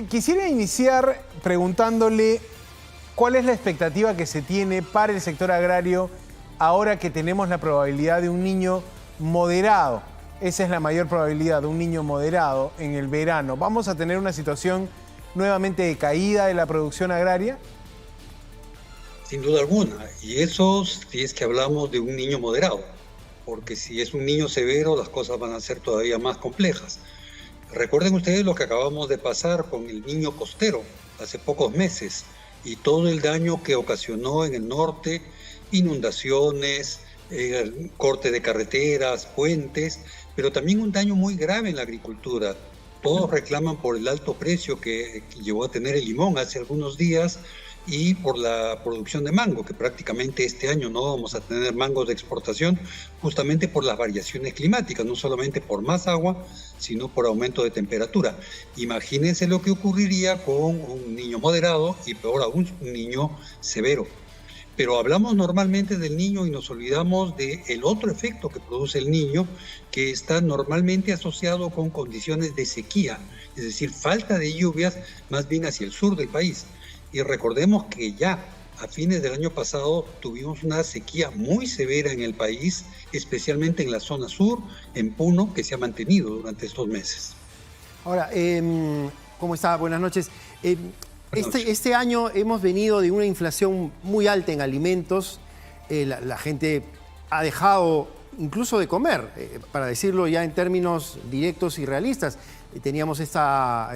Quisiera iniciar preguntándole cuál es la expectativa que se tiene para el sector agrario ahora que tenemos la probabilidad de un niño moderado. Esa es la mayor probabilidad de un niño moderado en el verano. ¿Vamos a tener una situación nuevamente de caída de la producción agraria? Sin duda alguna, y eso si es que hablamos de un niño moderado, porque si es un niño severo las cosas van a ser todavía más complejas. Recuerden ustedes lo que acabamos de pasar con el niño costero hace pocos meses y todo el daño que ocasionó en el norte, inundaciones, corte de carreteras, puentes, pero también un daño muy grave en la agricultura. Todos reclaman por el alto precio que llegó a tener el limón hace algunos días y por la producción de mango, que prácticamente este año no vamos a tener mangos de exportación, justamente por las variaciones climáticas, no solamente por más agua, sino por aumento de temperatura. Imagínense lo que ocurriría con un niño moderado y peor aún, un niño severo. Pero hablamos normalmente del niño y nos olvidamos del otro efecto que produce el niño, que está normalmente asociado con condiciones de sequía, es decir, falta de lluvias más bien hacia el sur del país. Y recordemos que ya a fines del año pasado tuvimos una sequía muy severa en el país, especialmente en la zona sur, en Puno, que se ha mantenido durante estos meses. Ahora, ¿cómo está? Buenas noches. Este año hemos venido de una inflación muy alta en alimentos. La gente ha dejado incluso de comer, para decirlo ya en términos directos y realistas. Teníamos esta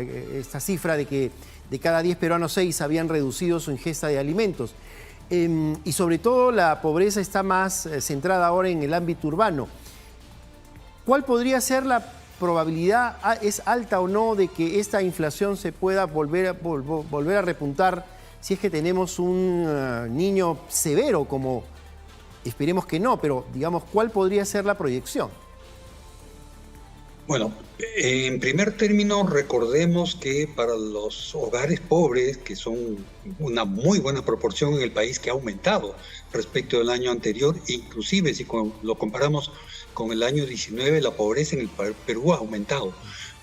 cifra de que de cada 10 peruanos, 6 habían reducido su ingesta de alimentos. Y sobre todo la pobreza está más centrada ahora en el ámbito urbano. ¿Cuál podría ser la probabilidad, es alta o no, de que esta inflación se pueda volver a repuntar si es que tenemos un niño severo, como esperemos que no, pero digamos, ¿cuál podría ser la proyección? Bueno, en primer término, recordemos que para los hogares pobres, que son una muy buena proporción en el país, que ha aumentado respecto del año anterior, inclusive si lo comparamos con el año 19, la pobreza en el Perú ha aumentado.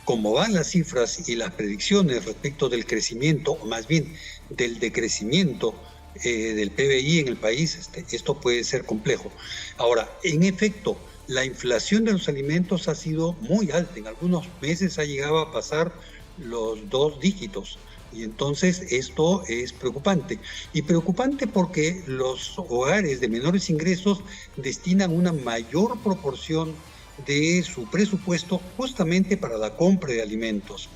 Como van las cifras y las predicciones respecto del crecimiento, o más bien del decrecimiento del PBI en el país, esto puede ser complejo. Ahora, en efecto, la inflación de los alimentos ha sido muy alta. En algunos meses ha llegado a pasar los 2 dígitos. Y entonces esto es preocupante. Y preocupante porque los hogares de menores ingresos destinan una mayor proporción de su presupuesto justamente para la compra de alimentos.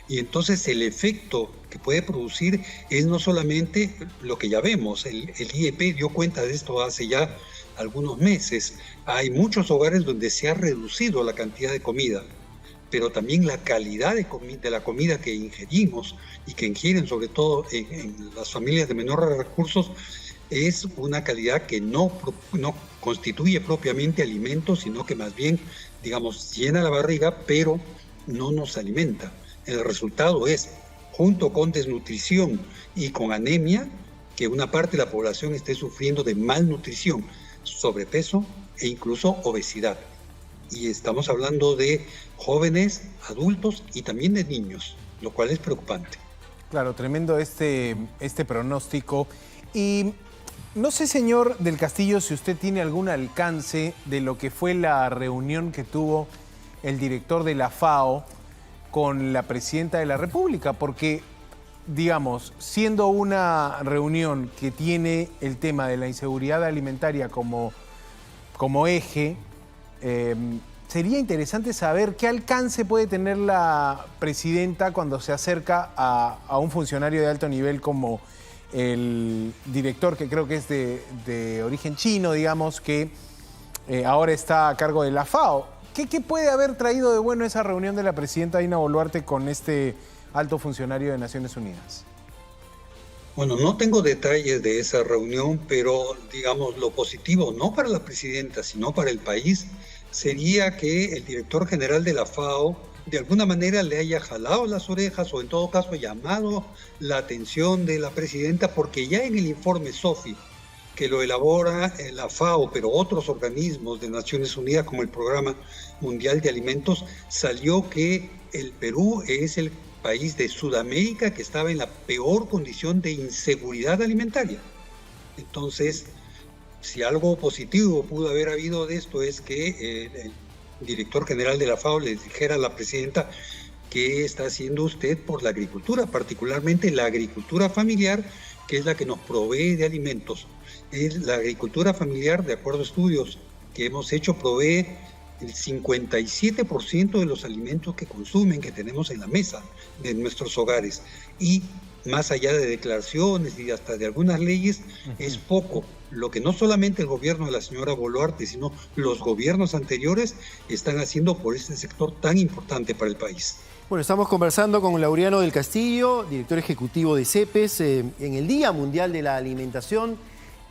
Y entonces el efecto que puede producir es no solamente lo que ya vemos. El IEP dio cuenta de esto hace ya algunos meses. Hay muchos hogares donde se ha reducido la cantidad de comida, pero también la calidad de la comida que ingerimos y que ingieren sobre todo en las familias de menores recursos es una calidad que no constituye propiamente alimentos, sino que más bien, digamos, llena la barriga, pero no nos alimenta. El resultado es, junto con desnutrición y con anemia, que una parte de la población esté sufriendo de malnutrición, sobrepeso e incluso obesidad. Y estamos hablando de jóvenes, adultos y también de niños, lo cual es preocupante. Claro, tremendo este pronóstico. Y no sé, señor del Castillo, si usted tiene algún alcance de lo que fue la reunión que tuvo el director de la FAO con la presidenta de la República, porque, digamos, siendo una reunión que tiene el tema de la inseguridad alimentaria como eje, sería interesante saber qué alcance puede tener la presidenta cuando se acerca a un funcionario de alto nivel como el director, que creo que es de origen chino, digamos, que ahora está a cargo de la FAO. ¿Qué puede haber traído de bueno esa reunión de la presidenta Dina Boluarte con este alto funcionario de Naciones Unidas? Bueno, no tengo detalles de esa reunión, pero digamos lo positivo, no para la presidenta, sino para el país, sería que el director general de la FAO de alguna manera le haya jalado las orejas o en todo caso llamado la atención de la presidenta, porque ya en el informe SOFI, que lo elabora la FAO, pero otros organismos de Naciones Unidas como el Programa Mundial de Alimentos, salió que el Perú es el país de Sudamérica que estaba en la peor condición de inseguridad alimentaria. Entonces, si algo positivo pudo haber habido de esto es que el director general de la FAO le dijera a la presidenta: ¿qué está haciendo usted por la agricultura? Particularmente la agricultura familiar, que es la que nos provee de alimentos. La agricultura familiar, de acuerdo a estudios que hemos hecho, provee el 57% de los alimentos que consumen, que tenemos en la mesa de nuestros hogares. Y más allá de declaraciones y hasta de algunas leyes, es poco lo que no solamente el gobierno de la señora Boluarte, sino los gobiernos anteriores están haciendo por este sector tan importante para el país. Bueno, estamos conversando con Laureano del Castillo, director ejecutivo de CEPES, en el Día Mundial de la Alimentación.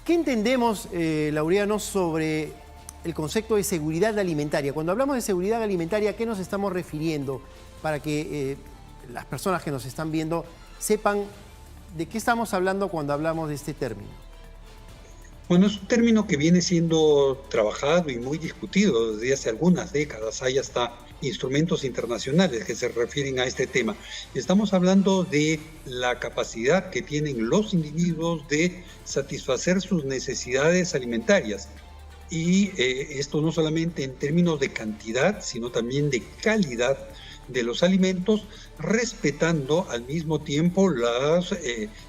¿Qué entendemos, Laureano, sobre el concepto de seguridad alimentaria? Cuando hablamos de seguridad alimentaria, ¿a qué nos estamos refiriendo? Para que las personas que nos están viendo sepan de qué estamos hablando cuando hablamos de este término. Bueno, es un término que viene siendo trabajado y muy discutido desde hace algunas décadas. Hay hasta instrumentos internacionales que se refieren a este tema. Estamos hablando de la capacidad que tienen los individuos de satisfacer sus necesidades alimentarias. Y esto no solamente en términos de cantidad, sino también de calidad de los alimentos, respetando al mismo tiempo las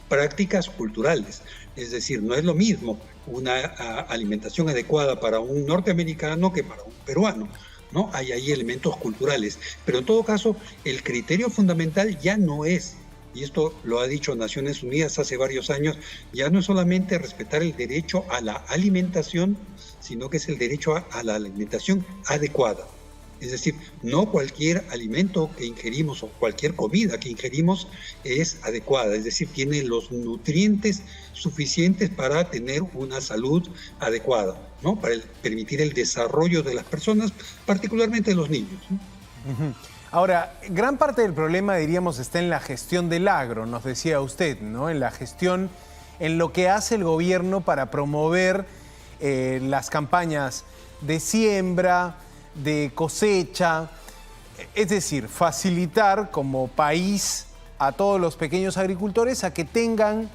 prácticas culturales. Es decir, no es lo mismo una alimentación adecuada para un norteamericano que para un peruano, ¿no? Hay ahí elementos culturales. Pero en todo caso, el criterio fundamental ya no es, y esto lo ha dicho Naciones Unidas hace varios años, ya no es solamente respetar el derecho a la alimentación, sino que es el derecho a la alimentación adecuada. Es decir, no cualquier alimento que ingerimos o cualquier comida que ingerimos es adecuada, es decir, tiene los nutrientes suficientes para tener una salud adecuada, ¿no? Para permitir el desarrollo de las personas, particularmente de los niños, ¿no? Ahora, gran parte del problema, diríamos, está en la gestión del agro, nos decía usted, ¿no? En la gestión, en lo que hace el gobierno para promover las campañas de siembra, de cosecha, es decir, facilitar como país a todos los pequeños agricultores a que tengan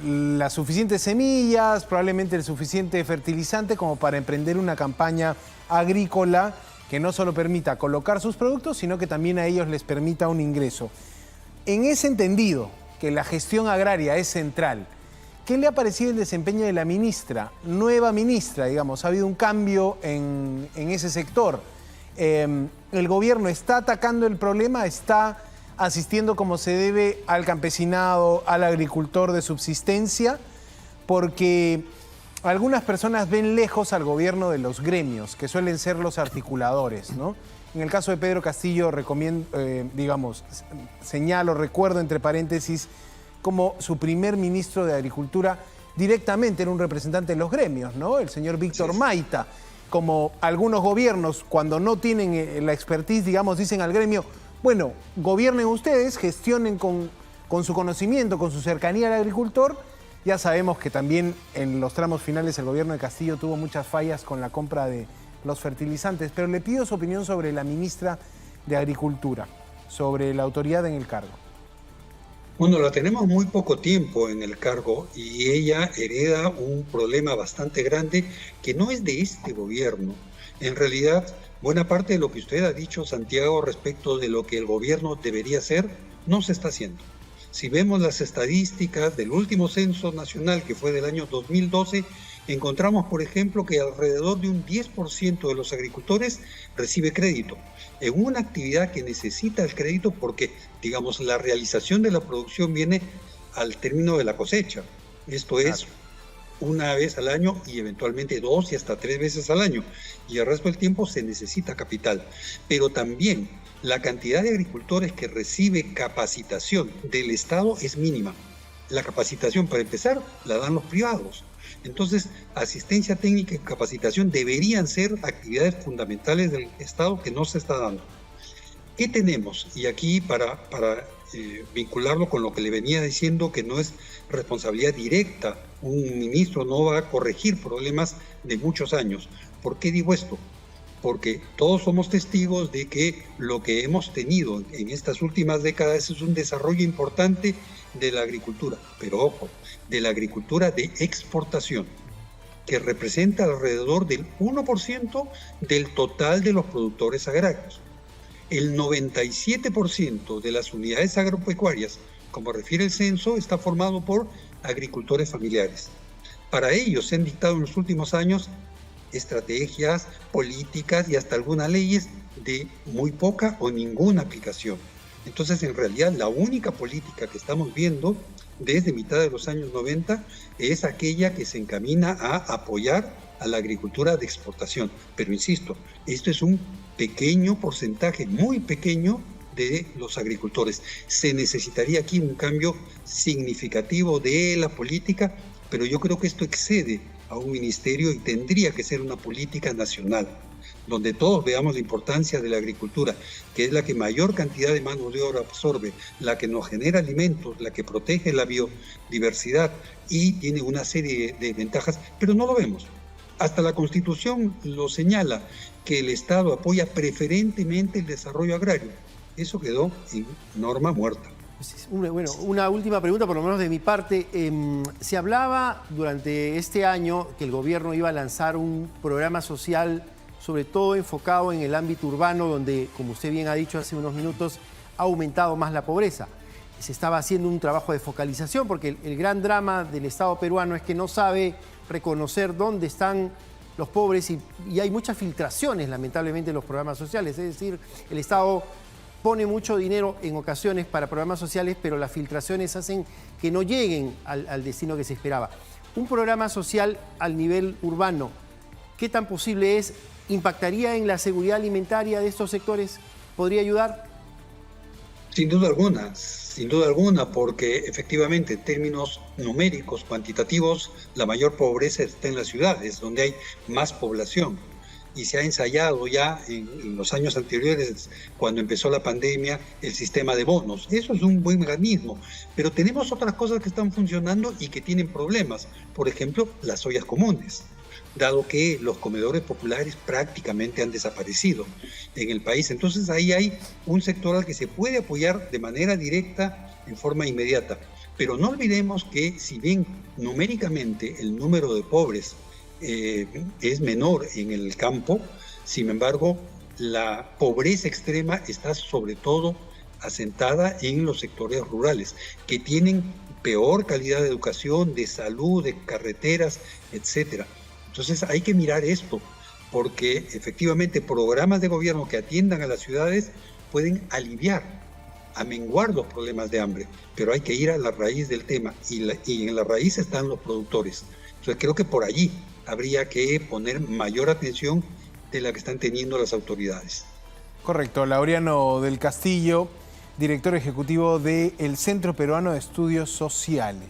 las suficientes semillas, probablemente el suficiente fertilizante como para emprender una campaña agrícola que no solo permita colocar sus productos, sino que también a ellos les permita un ingreso. En ese entendido, que la gestión agraria es central, ¿qué le ha parecido el desempeño de la ministra, nueva ministra, digamos? Ha habido un cambio en ese sector. ¿El gobierno está atacando el problema? ¿Está asistiendo como se debe al campesinado, al agricultor de subsistencia? Porque algunas personas ven lejos al gobierno de los gremios, que suelen ser los articuladores, ¿no? En el caso de Pedro Castillo, recuerdo entre paréntesis, como su primer ministro de Agricultura directamente era un representante de los gremios, ¿no? El señor Víctor Maita. Como algunos gobiernos, cuando no tienen la expertise, digamos, dicen al gremio, bueno, gobiernen ustedes, gestionen con su conocimiento, con su cercanía al agricultor. Ya sabemos que también en los tramos finales el gobierno de Castillo tuvo muchas fallas con la compra de los fertilizantes, pero le pido su opinión sobre la ministra de Agricultura, sobre la autoridad en el cargo. Bueno, la tenemos muy poco tiempo en el cargo y ella hereda un problema bastante grande que no es de este gobierno. En realidad, buena parte de lo que usted ha dicho, Santiago, respecto de lo que el gobierno debería hacer, no se está haciendo. Si vemos las estadísticas del último censo nacional, que fue del año 2012, encontramos, por ejemplo, que alrededor de un 10% de los agricultores recibe crédito en una actividad que necesita el crédito porque, digamos, la realización de la producción viene al término de la cosecha. Esto es una vez al año y eventualmente 2 y hasta 3 veces al año. Y el resto del tiempo se necesita capital. Pero también la cantidad de agricultores que recibe capacitación del Estado es mínima. La capacitación, para empezar, la dan los privados. Entonces, asistencia técnica y capacitación deberían ser actividades fundamentales del Estado que no se está dando. ¿Qué tenemos? Y aquí para vincularlo con lo que le venía diciendo, que no es responsabilidad directa, un ministro no va a corregir problemas de muchos años. ¿Por qué digo esto? porque todos somos testigos de que lo que hemos tenido en estas últimas décadas es un desarrollo importante de la agricultura, pero ojo, de la agricultura de exportación, que representa alrededor del 1% del total de los productores agrarios. El 97% de las unidades agropecuarias, como refiere el censo, está formado por agricultores familiares. Para ellos se han dictado en los últimos años estrategias, políticas y hasta algunas leyes de muy poca o ninguna aplicación. Entonces, en realidad, la única política que estamos viendo desde mitad de los años 90 es aquella que se encamina a apoyar a la agricultura de exportación. Pero insisto, esto es un pequeño porcentaje, muy pequeño, de los agricultores. Se necesitaría aquí un cambio significativo de la política, pero yo creo que esto excede a un ministerio y tendría que ser una política nacional, donde todos veamos la importancia de la agricultura, que es la que mayor cantidad de mano de obra absorbe, la que nos genera alimentos, la que protege la biodiversidad y tiene una serie de ventajas, pero no lo vemos. Hasta la Constitución lo señala, que el Estado apoya preferentemente el desarrollo agrario. Eso quedó en norma muerta. Bueno, una última pregunta, por lo menos de mi parte. Se hablaba durante este año que el gobierno iba a lanzar un programa social, sobre todo enfocado en el ámbito urbano, donde, como usted bien ha dicho hace unos minutos, ha aumentado más la pobreza. Se estaba haciendo un trabajo de focalización, porque el gran drama del Estado peruano es que no sabe reconocer dónde están los pobres y hay muchas filtraciones, lamentablemente, en los programas sociales. Es decir, el Estado pone mucho dinero en ocasiones para programas sociales, pero las filtraciones hacen que no lleguen al destino que se esperaba. Un programa social al nivel urbano, ¿qué tan posible es? ¿Impactaría en la seguridad alimentaria de estos sectores? ¿Podría ayudar? Sin duda alguna, porque efectivamente en términos numéricos, cuantitativos, la mayor pobreza está en las ciudades, donde hay más población. Y se ha ensayado ya en los años anteriores, cuando empezó la pandemia, el sistema de bonos. Eso es un buen mecanismo, pero tenemos otras cosas que están funcionando y que tienen problemas. Por ejemplo, las ollas comunes, dado que los comedores populares prácticamente han desaparecido en el país. Entonces ahí hay un sector al que se puede apoyar de manera directa, en forma inmediata. Pero no olvidemos que, si bien numéricamente el número de pobres es menor en el campo, sin embargo, la pobreza extrema está sobre todo asentada en los sectores rurales, que tienen peor calidad de educación, de salud, de carreteras, etcétera. Entonces hay que mirar esto, porque efectivamente programas de gobierno que atiendan a las ciudades pueden aliviar, amenguar los problemas de hambre, pero hay que ir a la raíz del tema, y en la raíz están los productores. Entonces creo que por allí habría que poner mayor atención de la que están teniendo las autoridades. Correcto. Laureano del Castillo, director ejecutivo del Centro Peruano de Estudios Sociales.